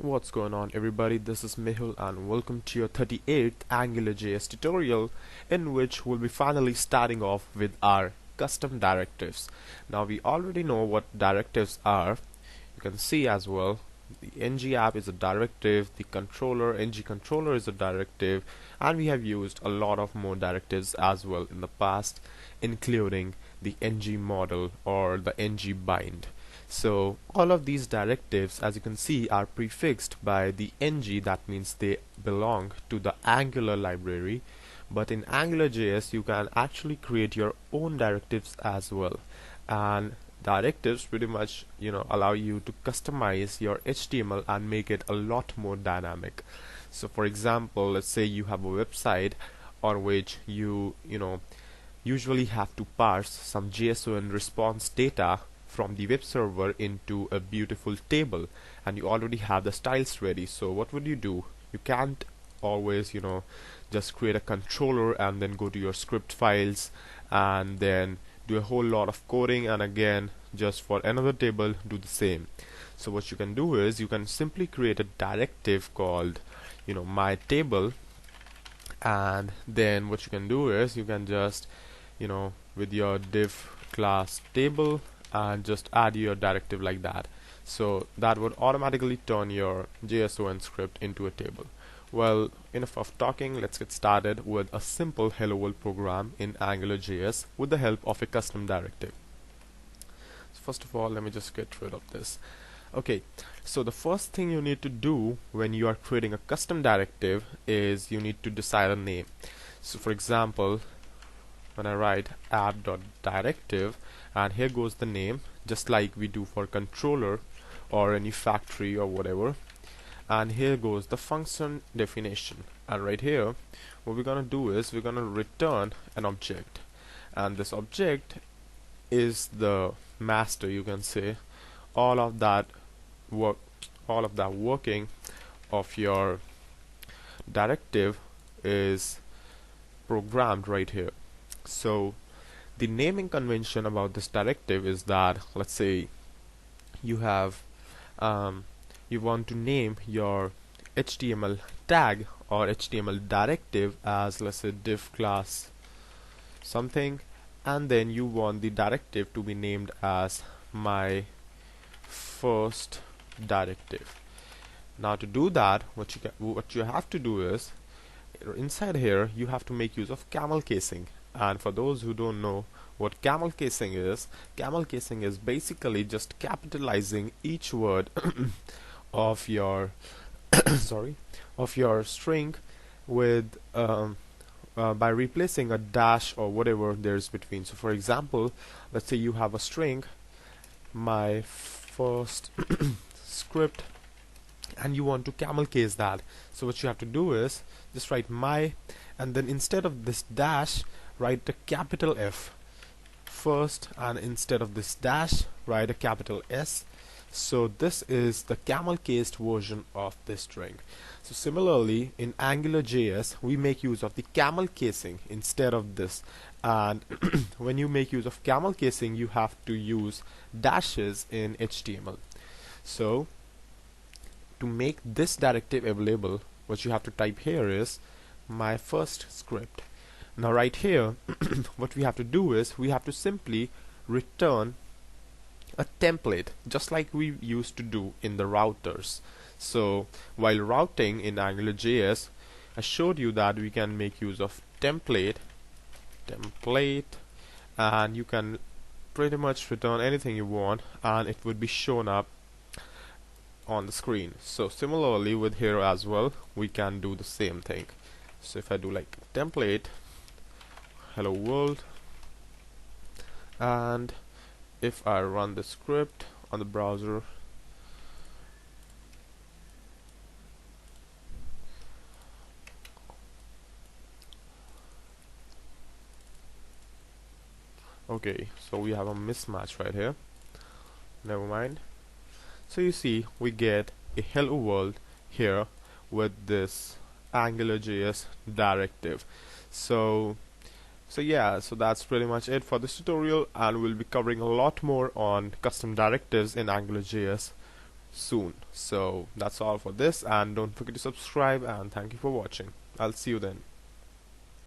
What's going on, everybody? This is Mehul and welcome to your 38th AngularJS tutorial, in which we'll be finally starting off with our custom directives. Now we already know what directives are. You can see as well the ng app is a directive, the controller ng controller is a directive, and we have used a lot of more directives as well in the past, including the ng model or the ng bind. So all of these directives, as you can see, are prefixed by the ng. That means they belong to the Angular library. But in AngularJS you can actually create your own directives as well, and directives pretty much allow you to customize your HTML and make it a lot more dynamic. So for example, let's say you have a website on which you usually have to parse some JSON response data from the web server into a beautiful table, and you already have the styles ready. So what would you do? You can't always just create a controller and then go to your script files and then do a whole lot of coding, and again just for another table do the same. So what you can do is you can simply create a directive called my table, and then what you can do is you can just with your div class table and just add your directive like that. So that would automatically turn your JSON script into a table. Well, enough of talking, let's get started with a simple hello world program in AngularJS with the help of a custom directive. So first of all, let me just get rid of this. Okay, so the first thing you need to do when you are creating a custom directive is you need to decide a name. So for example, when I write app.directive, and here goes the name, just like we do for controller or any factory or whatever, and here goes the function definition, and right here what we're gonna do is we're gonna return an object, and this object is the master, you can say. All of that working of your directive is programmed right here. So the naming convention about this directive is that, let's say you have you want to name your HTML tag or HTML directive as, let's say, div class something, and then you want the directive to be named as my first directive. Now to do that, what you have to do is inside here you have to make use of camel casing. And for those who don't know what camel casing is basically just capitalizing each word of your of your string with by replacing a dash or whatever there's between. So for example, let's say you have a string, my first script, and you want to camel case that. So what you have to do is just write my, and then instead of this dash write a capital F first, and instead of this dash write a capital S. So this is the camel cased version of this string. So similarly in AngularJS we make use of the camel casing instead of this, and when you make use of camel casing you have to use dashes in HTML. So to make this directive available, what you have to type here is my first script. Now right here what we have to do is we have to simply return a template, just like we used to do in the routers. So while routing in AngularJS, I showed you that we can make use of template, and you can pretty much return anything you want and it would be shown up on the screen. So similarly with here as well we can do the same thing. So if I do like template hello world, and if I run the script on the browser, okay, so we have a mismatch right here. Never mind. So you see we get a hello world here with this AngularJS directive. So yeah, so that's pretty much it for this tutorial, and we'll be covering a lot more on custom directives in AngularJS soon. So that's all for this, and don't forget to subscribe, and thank you for watching. I'll see you then.